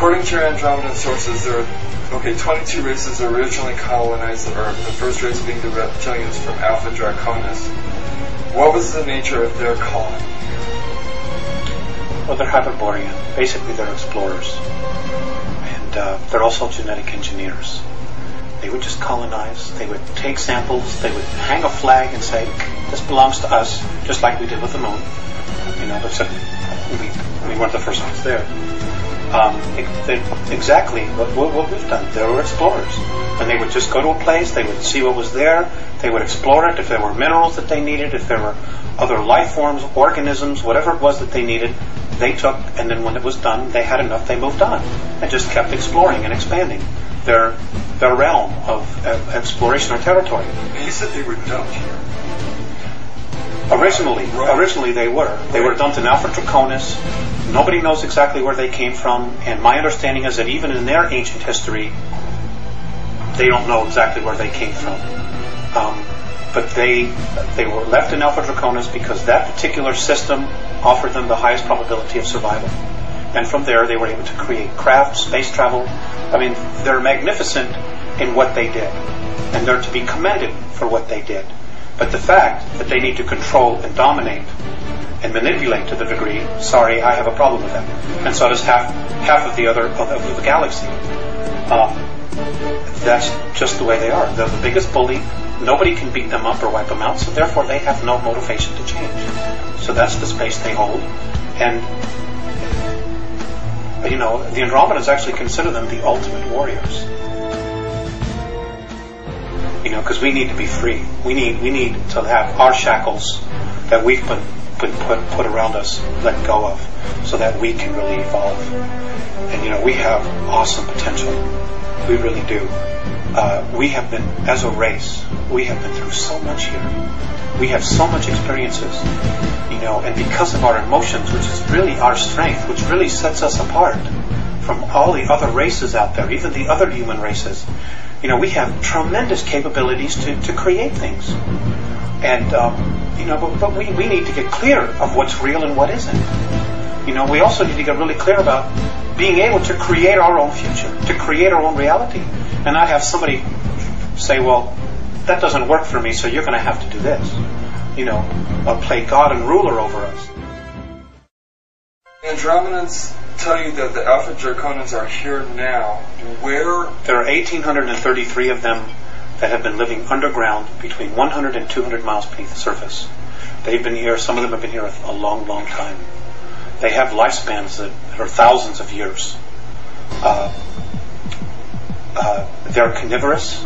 according to your Andromedan sources, there are 22 races originally colonized the Earth. The first race being the reptilians from Alpha Draconis. What was the nature of their colony? Well, they're Hyperborean. Basically, they're explorers. And they're also genetic engineers. They would just colonize. They would take samples. They would hang a flag and say, this belongs to us, just like we did with the moon. You know, except we weren't the first ones there. Exactly what we've done. They were explorers. And they would just go to a place, they would see what was there, they would explore it, if there were minerals that they needed, if there were other life forms, organisms, whatever it was that they needed, they took, and then when it was done, they had enough, they moved on, and just kept exploring and expanding their realm of exploration or territory. And you said they were dumped here. Originally they were. They were dumped in Alpha Draconis. Nobody knows exactly where they came from, and my understanding is that even in their ancient history, they don't know exactly where they came from. But they were left in Alpha Draconis because that particular system offered them the highest probability of survival. And from there, they were able to create craft, space travel. I mean, they're magnificent in what they did, and they're to be commended for what they did. But the fact that they need to control and dominate and manipulate to the degree, sorry, I have a problem with that. And so does half of the other of the galaxy. That's just the way they are. They're the biggest bully. Nobody can beat them up or wipe them out, so therefore they have no motivation to change. So that's the space they hold. And, you know, the Andromedans actually consider them the ultimate warriors. You know, because we need to be free. We need to have our shackles that we've been put around us let go of, so that we can really evolve. And you know, we have awesome potential. We really do. We have been, as a race, we have been through so much here. We have so much experiences, you know, and because of our emotions, which is really our strength, which really sets us apart from all the other races out there, even the other human races. You know, we have tremendous capabilities to create things. And, you know, but we need to get clear of what's real and what isn't. You know, we also need to get really clear about being able to create our own future, to create our own reality. And not have somebody say, well, that doesn't work for me, so you're going to have to do this. You know, play God and ruler over us. Andromedans tell you that the Alpha Draconans are here now. Where? There are 1,833 of them that have been living underground between 100 and 200 miles beneath the surface. They've been here, some of them have been here a long, long time. They have lifespans that are thousands of years. They're carnivorous.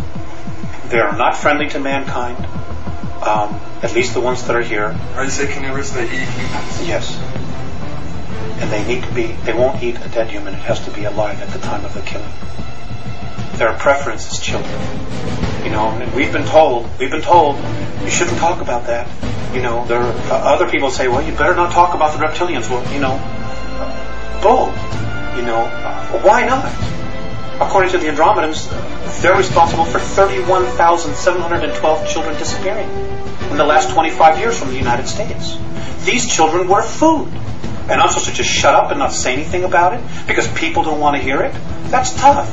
They are not friendly to mankind, at least the ones that are here. Are you saying carnivorous, they eat humans? Yes. And they won't eat a dead human. It has to be alive at the time of the killing. Their preference is children. You know, and we've been told, you shouldn't talk about that. You know, there are other people say, well, you better not talk about the reptilians. Well, you know, bull. You know, why not? According to the Andromedans, they're responsible for 31,712 children disappearing in the last 25 years from the United States. These children were food. And I'm supposed to just shut up and not say anything about it because people don't want to hear it? That's tough.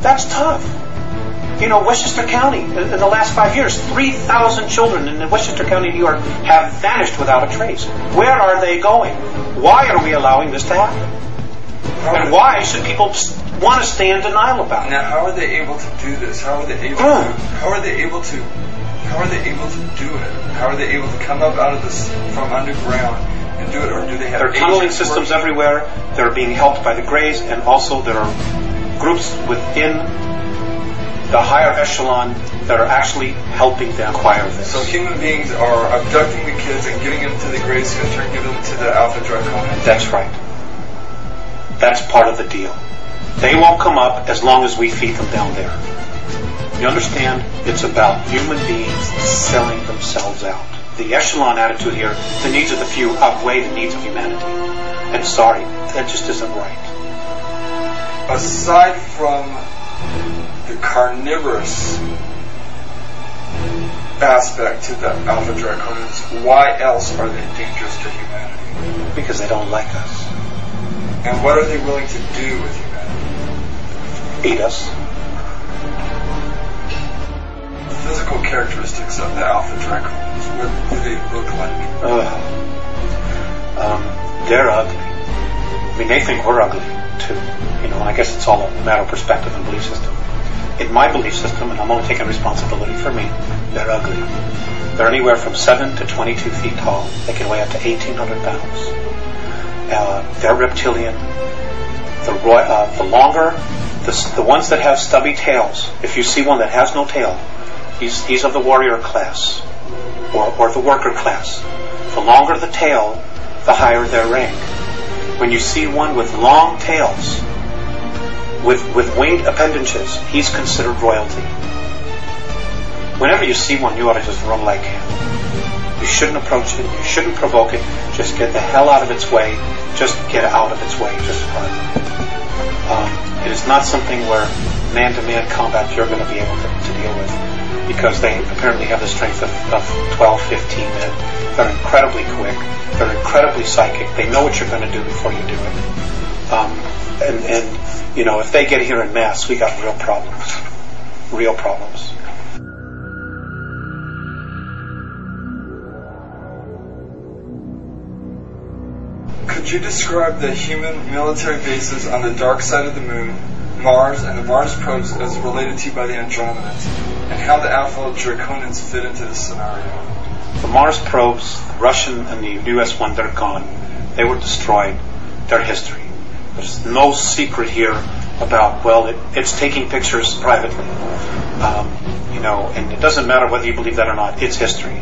That's tough. You know, Westchester County, in the last 5 years, 3,000 children in Westchester County, New York, have vanished without a trace. Where are they going? Why are we allowing this to happen? And why should people want to stay in denial about it? Now, how are they able to do this? How are they able to do it? How are they able to come up out of this from underground and do it? Or do they have? There are tunneling systems everywhere. They're being helped by the Greys, and also there are groups within the higher echelon that are actually helping them acquire this. So human beings are abducting the kids and giving them to the Greys, who in turn give them to the Alpha Draconans. That's right. That's part of the deal. They won't come up as long as we feed them down there. You understand? It's about human beings selling themselves out. The echelon attitude here, the needs of the few outweigh the needs of humanity. And sorry, that just isn't right. Aside from the carnivorous aspect to the Alpha Draconans, why else are they dangerous to humanity? Because they don't like us. And what are they willing to do with humanity? Eat us. Physical characteristics of the Alpha Draconis, what do they look like? They're ugly. I mean, they think we're ugly, too. You know, I guess it's all a matter of perspective and belief system. In my belief system, and I'm only taking responsibility for me, they're ugly. They're anywhere from 7 to 22 feet tall. They can weigh up to 1,800 pounds. They're reptilian. The longer, the ones that have stubby tails, if you see one that has no tail, he's of the warrior class, or the worker class. The longer the tail, the higher their rank. When you see one with long tails, with winged appendages, he's considered royalty. Whenever you see one, you ought to just run like him. You shouldn't approach it. You shouldn't provoke it. Just get the hell out of its way. Just get out of its way. Just run. It is not something where man-to-man combat you're going to be able to deal with, because they apparently have the strength of 12, 15 men. They're incredibly quick. They're incredibly psychic. They know what you're going to do before you do it. And you know, if they get here in mass, we got real problems. Real problems. Could you describe the human military bases on the dark side of the moon, Mars, and the Mars probes as related to you by the Andromedans, and how the Alpha Draconis fit into this scenario? The Mars probes, the Russian and the US one, they're gone. They were destroyed. They're history. There's no secret here about, well, it's taking pictures privately. You know, and it doesn't matter whether you believe that or not. It's history.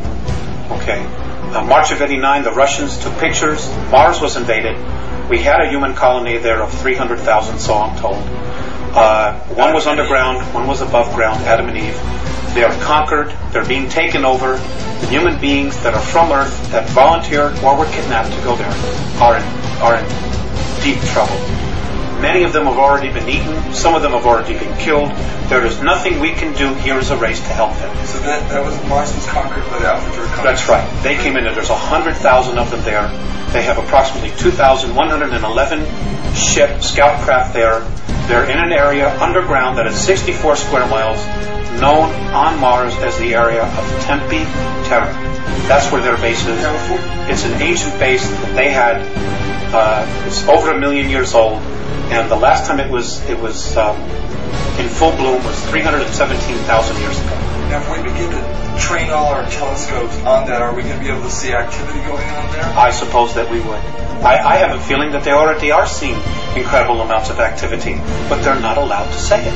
Okay. March of '89, the Russians took pictures. Mars was invaded. We had a human colony there of 300,000, so I'm told. One was underground, one was above ground, Adam and Eve. They are conquered. They're being taken over. The human beings that are from Earth, that volunteered or were kidnapped to go there, are in deep trouble. Many of them have already been eaten. Some of them have already been killed. There is nothing we can do here as a race to help them. So that was Mars was conquered by the Alpha Draconis? That's right. They came in, and there's 100,000 of them there. They have approximately 2,111 scout craft there. They're in an area underground that is 64 square miles, known on Mars as the area of Tempe Terra. That's where their base is. It's an ancient base that they had. It's over 1 million years old, and the last time it was in full bloom was 317,000 years ago. Now, if we begin to train all our telescopes on that, are we going to be able to see activity going on there? I suppose that we would. I have a feeling that they already are seeing incredible amounts of activity, but they're not allowed to say it.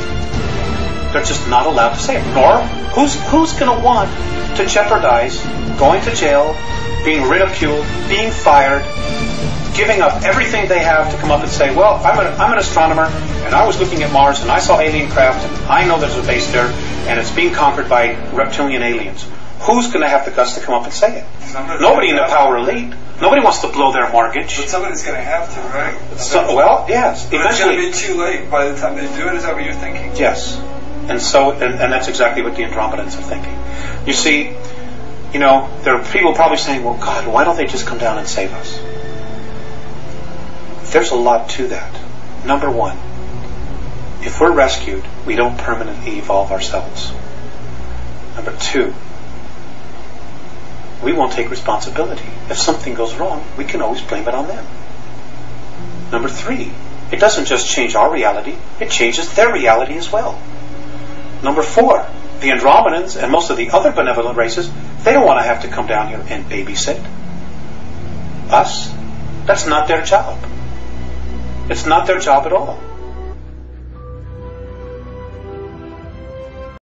They're just not allowed to say it. Nor, who's going to want to jeopardize going to jail, being ridiculed, being fired, giving up everything they have to come up and say, well, I'm an astronomer, and I was looking at Mars, and I saw alien craft, and I know there's a base there, and it's being conquered by reptilian aliens. Who's going to have the guts to come up and say it? Nobody in the power elite. Nobody wants to blow their mortgage. But somebody's going to have to, right? Well, yes. But it's going to be too late by the time they do it. Is that what you're thinking? Yes. And so, and that's exactly what the Andromedans are thinking. You see, you know, there are people probably saying, well, God, why don't they just come down and save us? There's a lot to that. Number one, if we're rescued, we don't permanently evolve ourselves. Number two, we won't take responsibility. If something goes wrong, we can always blame it on them. Number three, it doesn't just change our reality, it changes their reality as well. Number four, the Andromedans and most of the other benevolent races, they don't want to have to come down here and babysit us. That's not their job. It's not their job at all.